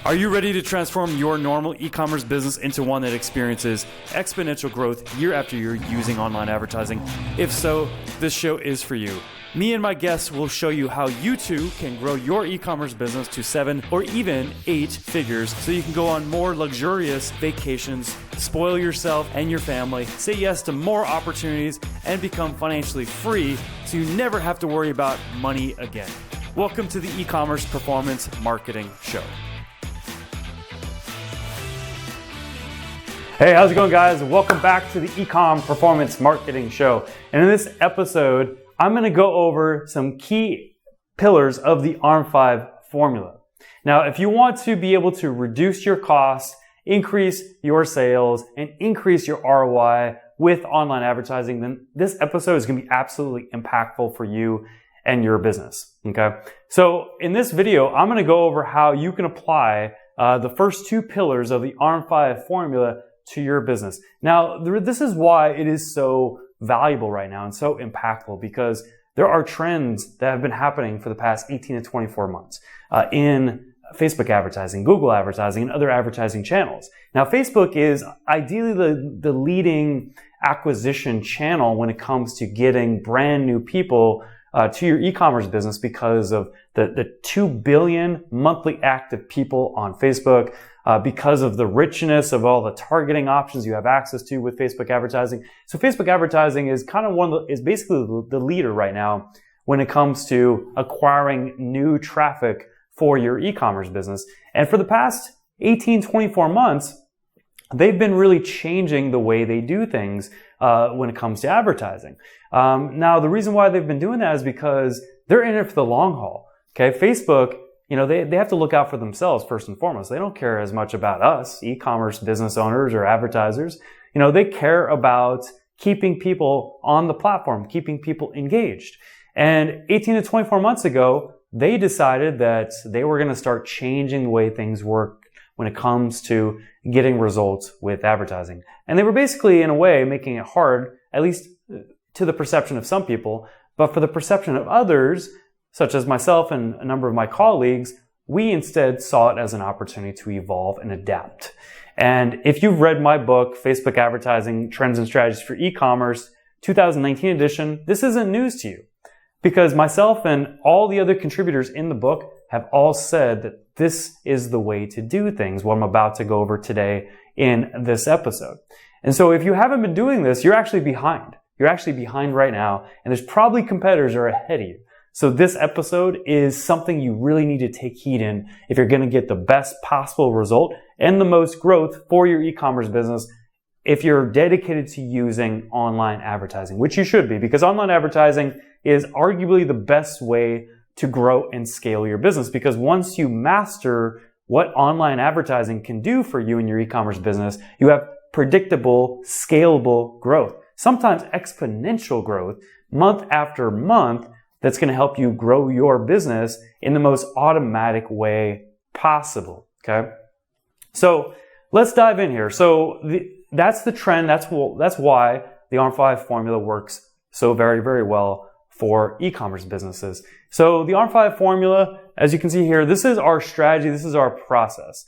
Are you ready to transform your normal e-commerce business into one that experiences exponential growth year after year using online advertising? If so, this show is for you. Me and my guests will show you how you too can grow your e-commerce business to 7 or even 8 figures so you can go on more luxurious vacations, spoil yourself and your family, say yes to more opportunities, and become financially free so you never have to worry about money again. Welcome to the E-commerce Performance Marketing Show. Hey, how's it going, guys? Welcome back to the Ecom Performance Marketing Show. And in this episode, I'm going to go over some key pillars of the ARM5 formula. Now, if you want to be able to reduce your costs, increase your sales, and increase your ROI with online advertising, then this episode is going to be absolutely impactful for you and your business. Okay. So in this video, I'm going to go over how you can apply the first 2 pillars of the ARM5 formula to your business. Now, this is why it is so valuable right now and so impactful, because there are trends that have been happening for the past 18 to 24 months in Facebook advertising, Google advertising, and other advertising channels. Now, Facebook is ideally the leading acquisition channel when it comes to getting brand new people to your e-commerce business because of the 2 billion monthly active people on Facebook, because of the richness of all the targeting options you have access to with Facebook advertising. So Facebook advertising is kind of is basically the leader right now when it comes to acquiring new traffic for your e-commerce business. And for the past 18, 24 months, they've been really changing the way they do things when it comes to advertising. Now, the reason why they've been doing that is because they're in it for the long haul. Okay, Facebook, they have to look out for themselves first and foremost. They don't care as much about us, e-commerce business owners or advertisers. They care about keeping people on the platform, keeping people engaged. And 18 to 24 months ago, they decided that they were going to start changing the way things work when it comes to getting results with advertising. And they were basically, in a way, making it hard, at least to the perception of some people, but for the perception of others, such as myself and a number of my colleagues, we instead saw it as an opportunity to evolve and adapt. And if you've read my book, Facebook Advertising, Trends and Strategies for E-commerce, 2019 edition, this isn't news to you, because myself and all the other contributors in the book have all said that this is the way to do things, what I'm about to go over today in this episode. And so if you haven't been doing this, you're actually behind. You're actually behind right now, and there's probably competitors that are ahead of you. So this episode is something you really need to take heed in if you're going to get the best possible result and the most growth for your e-commerce business if you're dedicated to using online advertising, which you should be, because online advertising is arguably the best way to grow and scale your business. Because once you master what online advertising can do for you in your e-commerce business, you have predictable, scalable growth, sometimes exponential growth month after month, that's going to help you grow your business in the most automatic way possible. Okay. So let's dive in here. So that's the trend. That's why the ARM5 formula works so very, very well for e-commerce businesses. So the ARM5 formula, as you can see here, this is our strategy. This is our process.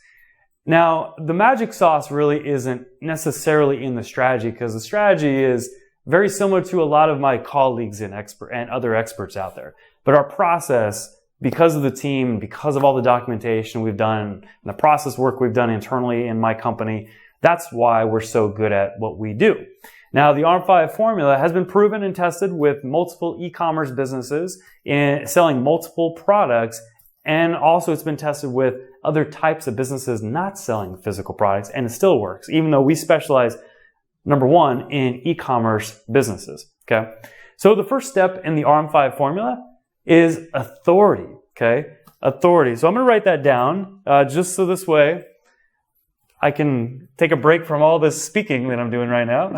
Now, the magic sauce really isn't necessarily in the strategy, because the strategy is very similar to a lot of my colleagues and other experts out there. But our process, because of the team, because of all the documentation we've done, and the process work we've done internally in my company, that's why we're so good at what we do. Now, the ARM5 formula has been proven and tested with multiple e-commerce businesses in selling multiple products, and also it's been tested with other types of businesses not selling physical products, and it still works, even though we specialize, number one, in e-commerce businesses. Okay. So the first step in the ARM5 formula is authority. Okay. Authority. So I'm going to write that down, just so this way I can take a break from all this speaking that I'm doing right now.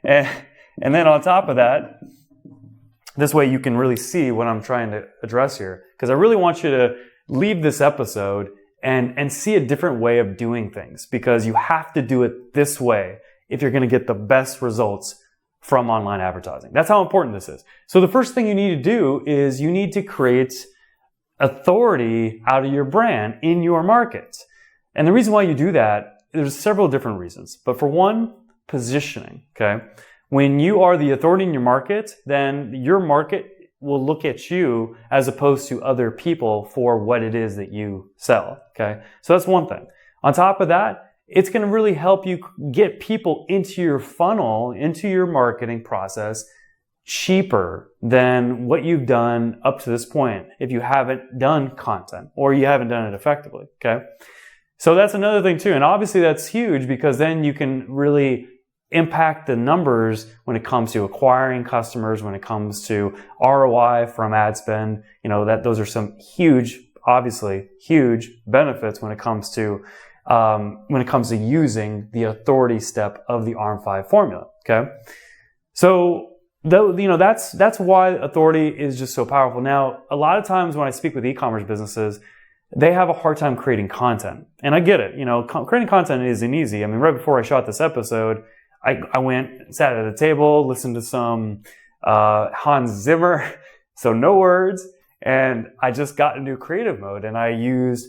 and then on top of that, this way you can really see what I'm trying to address here. Because I really want you to leave this episode and see a different way of doing things, because you have to do it this way if you're going to get the best results from online advertising. That's how important this is. So the first thing you need to do is you need to create authority out of your brand in your market. And the reason why you do that, there's several different reasons. But for one, positioning, okay? When you are the authority in your market, then your market will look at you as opposed to other people for what it is that you sell, okay? So that's one thing. On top of that, it's going to really help you get people into your funnel, into your marketing process cheaper than what you've done up to this point if you haven't done content or you haven't done it effectively, okay? So that's another thing too. And obviously that's huge because then you can really impact the numbers when it comes to acquiring customers, when it comes to ROI from ad spend. You know, that those are some huge, obviously huge benefits when it comes to using the authority step of the ARM5 formula. Okay. So that's why authority is just so powerful. Now, a lot of times when I speak with e-commerce businesses, they have a hard time creating content. And I get it. You know, creating content isn't easy. I mean, right before I shot this episode, I went, sat at a table, listened to some Hans Zimmer, so no words, and I just got into creative mode and I used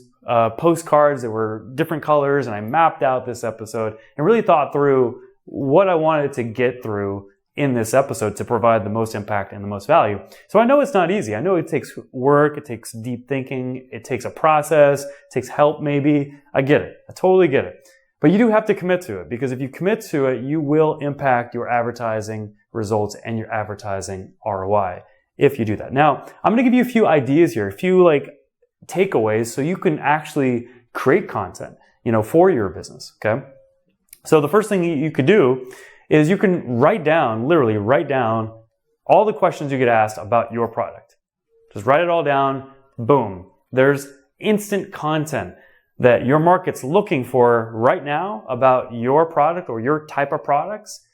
postcards that were different colors and I mapped out this episode and really thought through what I wanted to get through in this episode to provide the most impact and the most value. So I know it's not easy. I know it takes work, it takes deep thinking, it takes a process, it takes help maybe. I get it. I totally get it. But you do have to commit to it because if you commit to it, you will impact your advertising results and your advertising ROI if you do that. Now, I'm going to give you a few ideas here, a few takeaways so you can actually create content, for your business. Okay. So the first thing you could do is you can literally write down all the questions you get asked about your product. Just write it all down. Boom. There's instant content that your market's looking for right now about your product or your type of products.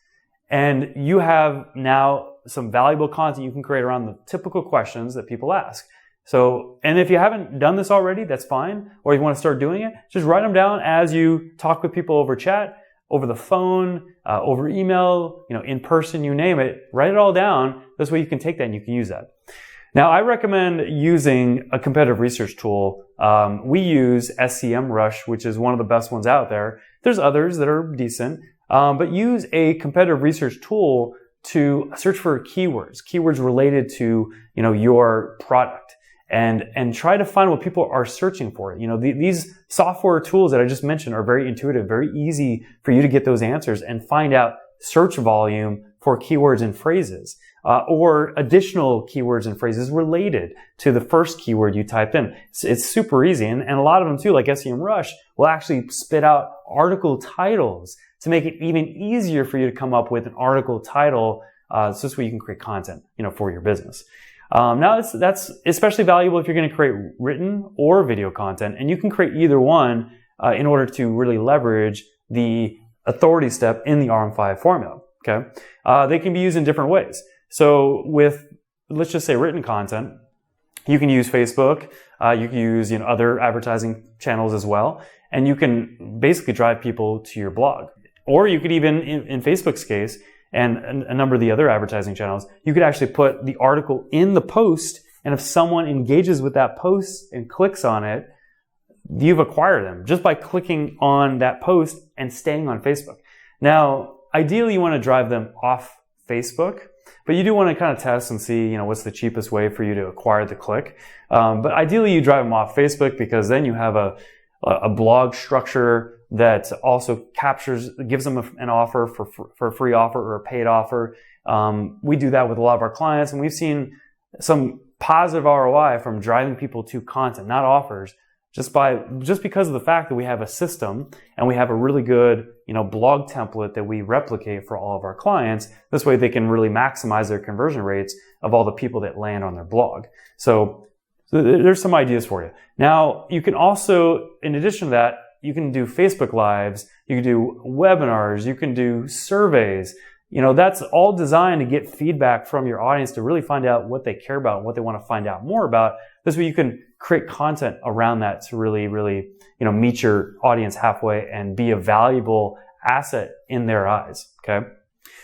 And you have now some valuable content you can create around the typical questions that people ask. So, and if you haven't done this already, that's fine. Or you want to start doing it, just write them down as you talk with people over chat, over the phone, over email, in person, you name it. Write it all down. This way you can take that and you can use that. Now, I recommend using a competitive research tool. We use SEMrush, which is one of the best ones out there. There's others that are decent, but use a competitive research tool to search for keywords related to, your product, and try to find what people are searching for. These software tools that I just mentioned are very intuitive, very easy for you to get those answers and find out search volume for keywords and phrases. Or additional keywords and phrases related to the first keyword you typed in. It's super easy. And a lot of them too, like SEMrush, will actually spit out article titles to make it even easier for you to come up with an article title. So this way you can create content, for your business. Now that's especially valuable if you're going to create written or video content. And you can create either one in order to really leverage the authority step in the RM5 formula. Okay. They can be used in different ways. So with, let's just say, written content, you can use Facebook, you can use other advertising channels as well, and you can basically drive people to your blog. Or you could even, in Facebook's case, and a number of the other advertising channels, you could actually put the article in the post, and if someone engages with that post and clicks on it, you've acquired them just by clicking on that post and staying on Facebook. Now, ideally, you want to drive them off Facebook, but you do want to kind of test and see, what's the cheapest way for you to acquire the click. But ideally, you drive them off Facebook because then you have a blog structure that also gives them an offer for a free offer or a paid offer. We do that with a lot of our clients, and we've seen some positive ROI from driving people to content, not offers, just because of the fact that we have a system and we have a really good, blog template that we replicate for all of our clients. This way they can really maximize their conversion rates of all the people that land on their blog. So there's some ideas for you. Now, you can also, in addition to that, you can do Facebook Lives, you can do webinars, you can do surveys. That's all designed to get feedback from your audience to really find out what they care about and what they want to find out more about. This way you can create content around that to really, really, meet your audience halfway and be a valuable asset in their eyes. Okay.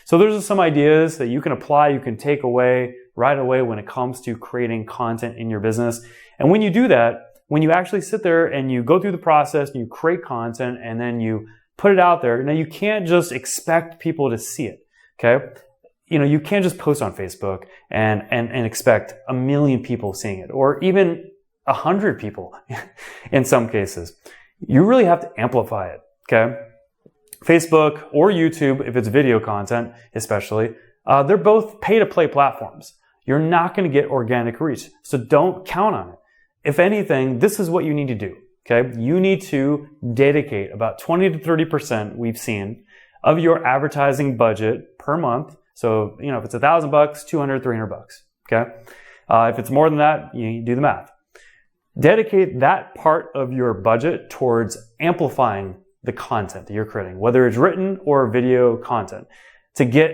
So those are some ideas that you can apply, you can take away right away when it comes to creating content in your business. And when you do that, when you actually sit there and you go through the process and you create content and then you put it out there, now you can't just expect people to see it, okay? You can't just post on Facebook and expect 1 million people seeing it, or even 100 people in some cases. You really have to amplify it, okay? Facebook or YouTube, if it's video content especially, they're both pay-to-play platforms. You're not going to get organic reach, so don't count on it. If anything, this is what you need to do, okay? You need to dedicate about 20 to 30%, we've seen, of your advertising budget per month. So, if it's $1,000, $200, $300, okay? If it's more than that, you do the math. Dedicate that part of your budget towards amplifying the content that you're creating, whether it's written or video content, to get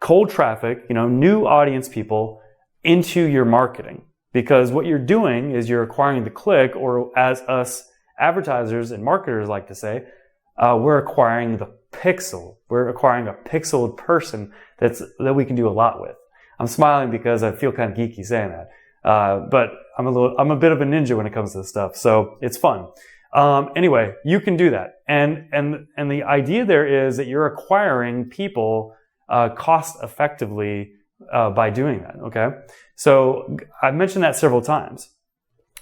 cold traffic, new audience people into your marketing. Because what you're doing is you're acquiring the click, or as us advertisers and marketers like to say, we're acquiring the pixel. We're acquiring a pixeled person that we can do a lot with. I'm smiling because I feel kind of geeky saying that. But I'm a bit of a ninja when it comes to this stuff, so it's fun. Anyway, you can do that. And the idea there is that you're acquiring people cost effectively by doing that, okay? So I've mentioned that several times.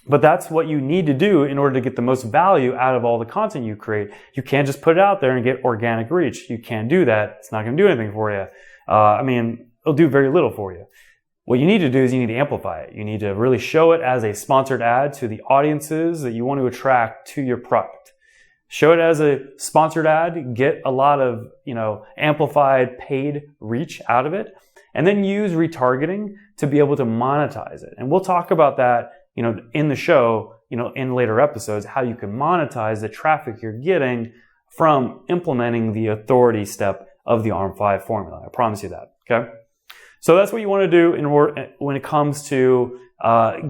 But that's what you need to do in order to get the most value out of all the content you create. You can't just put it out there and get organic reach. You can't do that. It's not going to do anything for you. It'll do very little for you. What you need to do is you need to amplify it. You need to really show it as a sponsored ad to the audiences that you want to attract to your product. Show it as a sponsored ad, get a lot of, amplified paid reach out of it, and then use retargeting to be able to monetize it. And we'll talk about that, in the show, in later episodes, how you can monetize the traffic you're getting from implementing the authority step of the ARM5 formula. I promise you that, okay? So that's what you want to do when it comes to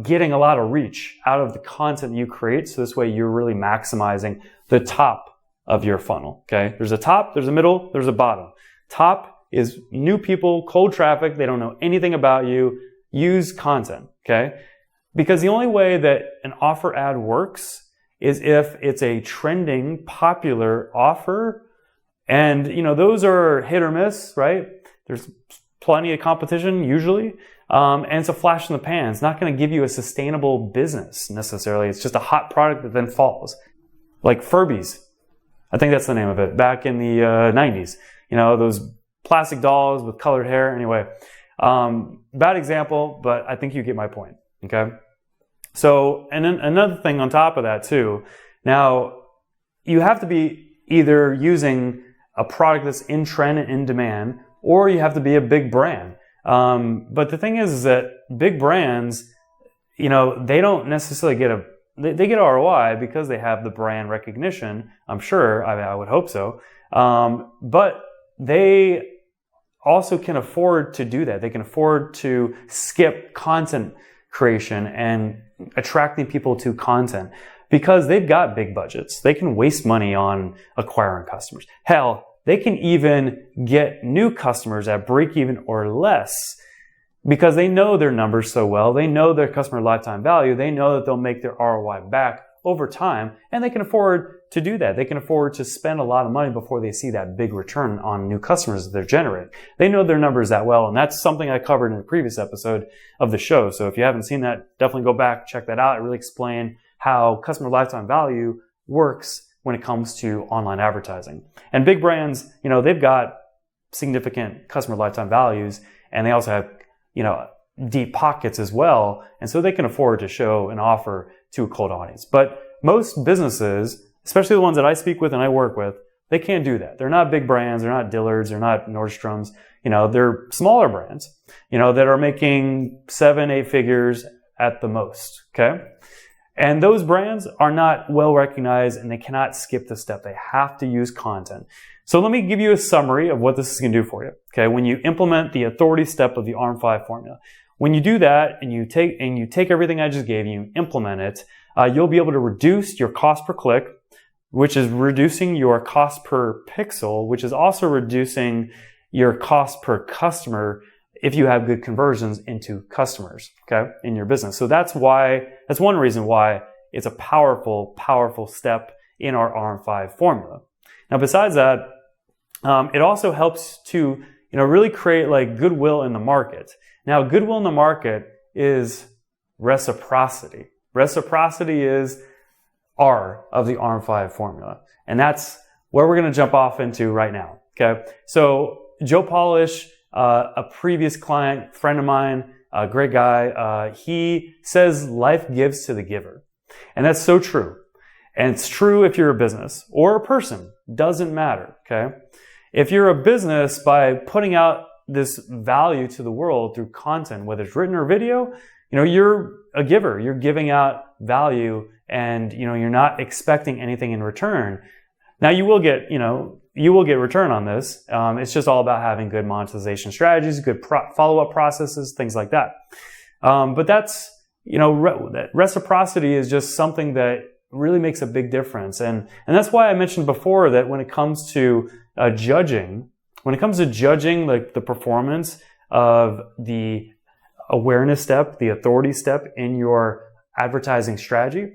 getting a lot of reach out of the content you create. So this way you're really maximizing the top of your funnel, okay? There's a top, there's a middle, there's a bottom. Top is new people, cold traffic. They don't know anything about you. Use content, okay? Because the only way that an offer ad works is if it's a trending, popular offer. And, those are hit or miss, right? There's plenty of competition usually. And it's a flash in the pan. It's not going to give you a sustainable business necessarily. It's just a hot product that then falls. Like Furbies. I think that's the name of it. Back in the 90s. Those plastic dolls with colored hair. Anyway, bad example, but I think you get my point. Okay? So, and then another thing on top of that too. Now, you have to be either using a product that's in trend and in demand, or you have to be a big brand. But the thing is that big brands, they don't necessarily get they get ROI because they have the brand recognition. I'm sure, I would hope so. But they also can afford to do that. They can afford to skip content creation and attracting people to content because they've got big budgets. They can waste money on acquiring customers. Hell, they can even get new customers at break even or less because they know their numbers so well. They know their customer lifetime value. They know that they'll make their ROI back over time, and they can afford to do that. They can afford to spend a lot of money before they see that big return on new customers that they're generating. They know their numbers that well, and that's something I covered in a previous episode of the show. So if you haven't seen that, definitely go back, check that out. I really explain how customer lifetime value works when it comes to online advertising. And big brands, they've got significant customer lifetime values, and they also have, deep pockets as well. And so they can afford to show an offer to a cold audience. But most businesses, especially the ones that I speak with and I work with, they can't do that. They're not big brands. They're not Dillard's. They're not Nordstroms. They're smaller brands, that are making 7-8 figures at the most. Okay. And those brands are not well recognized and they cannot skip the step. They have to use content. So let me give you a summary of what this is going to do for you. Okay. When you implement the authority step of the ARM5 formula, when you do that and you take everything I just gave you, implement it, you'll be able to reduce your cost per click, which is reducing your cost per pixel, which is also reducing your cost per customer if you have good conversions into customers, okay, in your business. So that's one reason why it's a powerful, powerful step in our RM5 formula. Now, besides that, it also helps to, really create like goodwill in the market. Now, goodwill in the market is reciprocity. Reciprocity is R of the RM5 formula. And that's where we're going to jump off into right now. Okay. So Joe Polish, a previous client, friend of mine, a great guy, he says life gives to the giver. And that's so true. And it's true if you're a business or a person, doesn't matter. Okay. If you're a business, by putting out this value to the world through content, whether it's written or video, you're a giver. You're giving out value, and you're not expecting anything in return. Now you will get return on this. It's just all about having good monetization strategies, good follow-up processes, things like that. But that's reciprocity is just something that really makes a big difference, and that's why I mentioned before that when it comes to judging like the performance of the awareness step, the authority step in your advertising strategy,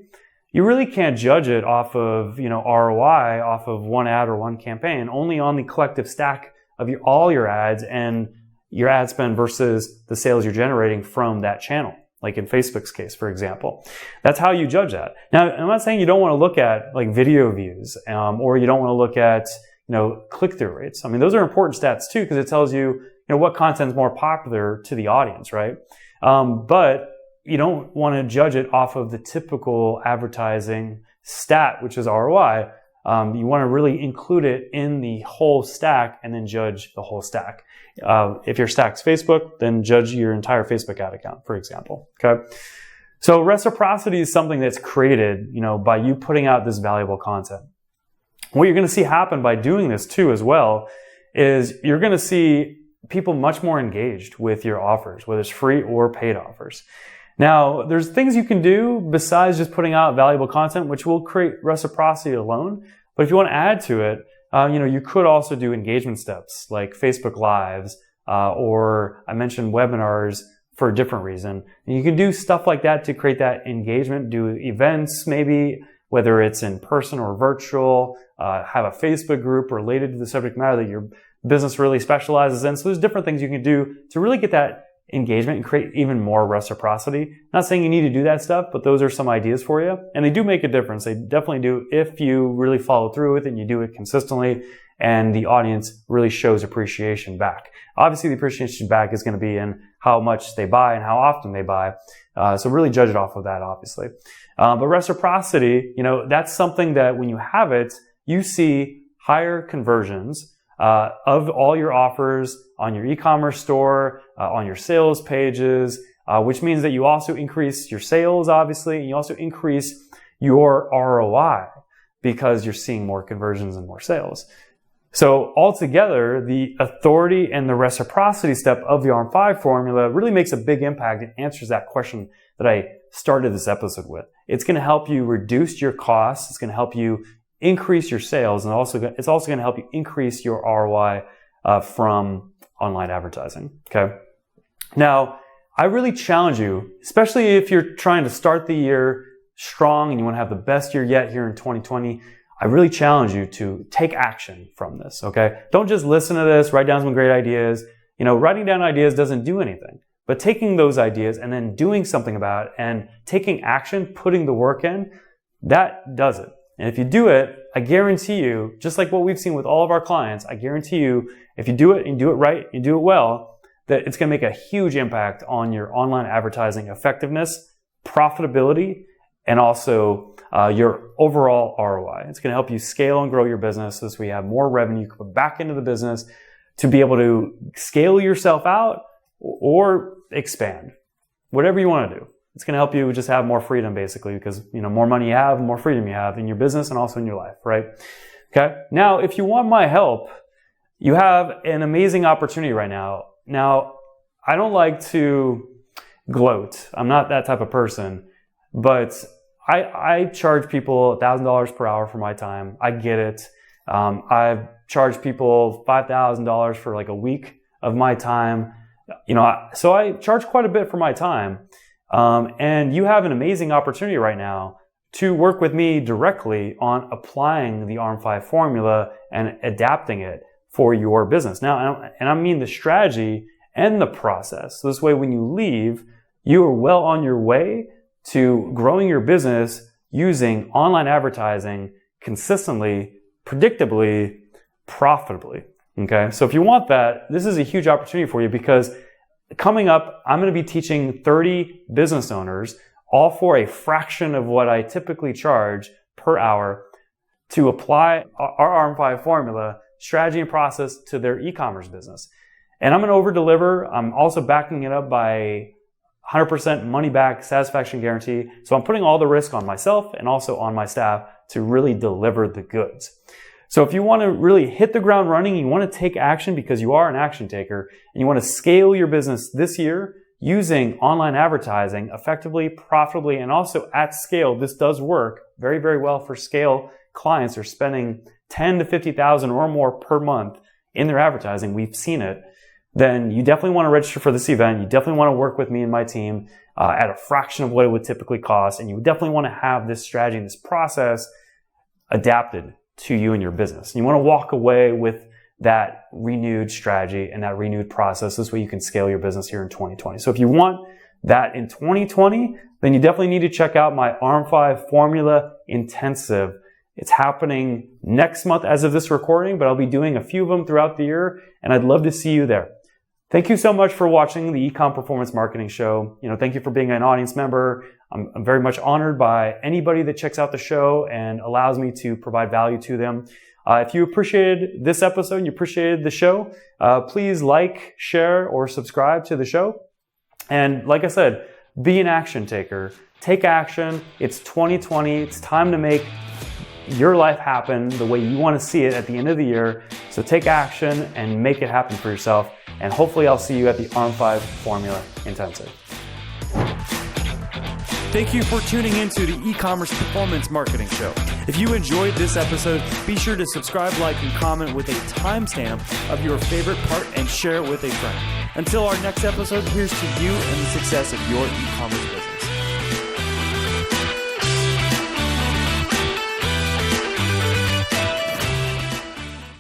you really can't judge it off of, ROI, off of one ad or one campaign, only on the collective stack of all your ads and your ad spend versus the sales you're generating from that channel. Like in Facebook's case, for example. That's how you judge that. Now, I'm not saying you don't want to look at like video views, or you don't want to look at, click-through rates. I mean, those are important stats too, because it tells you, what content is more popular to the audience, right? But you don't want to judge it off of the typical advertising stat, which is ROI. You want to really include it in the whole stack and then judge the whole stack. If your stack's Facebook, then judge your entire Facebook ad account, for example. Okay. So reciprocity is something that's created, by you putting out this valuable content. What you're going to see happen by doing this too as well is you're going to see people much more engaged with your offers, whether it's free or paid offers. Now, there's things you can do besides just putting out valuable content, which will create reciprocity alone. But if you want to add to it, you could also do engagement steps like Facebook Lives, or I mentioned webinars for a different reason. And you can do stuff like that to create that engagement, do events maybe, whether it's in person or virtual, have a Facebook group related to the subject matter that your business really specializes in. So there's different things you can do to really get that engagement and create even more reciprocity. Not saying you need to do that stuff, but those are some ideas for you. And they do make a difference. They definitely do if you really follow through with it and you do it consistently and the audience really shows appreciation back. Obviously, the appreciation back is going to be in how much they buy and how often they buy. So really judge it off of that, obviously. But reciprocity, that's something that when you have it, you see higher conversions of all your offers on your e-commerce store, on your sales pages, which means that you also increase your sales, obviously, and you also increase your ROI because you're seeing more conversions and more sales. So altogether, the authority and the reciprocity step of the RM5 formula really makes a big impact and answers that question that I started this episode with. It's going to help you reduce your costs. It's going to help you increase your sales, and it's also going to help you increase your ROI from online advertising. Okay. Now, I really challenge you, especially if you're trying to start the year strong and you want to have the best year yet here in 2020. I really challenge you to take action from this. Okay. Don't just listen to this, write down some great ideas. Writing down ideas doesn't do anything, but taking those ideas and then doing something about it and taking action, putting the work in, that does it. And if you do it, I guarantee you, just like what we've seen with all of our clients, I guarantee you, if you do it and do it right, and do it well, that it's going to make a huge impact on your online advertising effectiveness, profitability, and also your overall ROI. It's going to help you scale and grow your business so we have more revenue put back into the business to be able to scale yourself out or expand, whatever you want to do. It's going to help you just have more freedom, basically, because, more money you have, more freedom you have in your business and also in your life, right? Okay. Now, if you want my help, you have an amazing opportunity right now. Now, I don't like to gloat. I'm not that type of person, but I charge people $1,000 per hour for my time. I get it. I've charged people $5,000 for like a week of my time. So I charge quite a bit for my time. And you have an amazing opportunity right now to work with me directly on applying the ARM5 formula and adapting it for your business. Now, and I mean the strategy and the process. So this way, when you leave, you are well on your way to growing your business using online advertising consistently, predictably, profitably. Okay. So if you want that, this is a huge opportunity for you, because coming up, I'm going to be teaching 30 business owners, all for a fraction of what I typically charge per hour, to apply our ARM5 formula, strategy and process to their e-commerce business. And I'm going to over deliver. I'm also backing it up by 100% money back satisfaction guarantee. So I'm putting all the risk on myself and also on my staff to really deliver the goods. So if you want to really hit the ground running, you want to take action because you are an action taker, and you want to scale your business this year using online advertising effectively, profitably, and also at scale. This does work very, very well for scale clients who are spending $10,000 to $50,000 or more per month in their advertising. We've seen it. Then you definitely want to register for this event. You definitely want to work with me and my team at a fraction of what it would typically cost. And you definitely want to have this strategy and this process adapted to you and your business. And you want to walk away with that renewed strategy and that renewed process. This way you can scale your business here in 2020. So if you want that in 2020, then you definitely need to check out my ARM5 Formula Intensive. It's happening next month as of this recording, but I'll be doing a few of them throughout the year, and I'd love to see you there. Thank you so much for watching the Ecom Performance Marketing Show. Thank you for being an audience member. I'm very much honored by anybody that checks out the show and allows me to provide value to them. If you appreciated this episode and you appreciated the show, please like, share, or subscribe to the show. And like I said, be an action taker. Take action. It's 2020. It's time to make your life happen the way you want to see it at the end of the year. So take action and make it happen for yourself. And hopefully I'll see you at the ARM5 Formula Intensive. Thank you for tuning into the E-commerce Performance Marketing Show. If you enjoyed this episode, be sure to subscribe, like, and comment with a timestamp of your favorite part and share it with a friend. Until our next episode, here's to you and the success of your e-commerce business.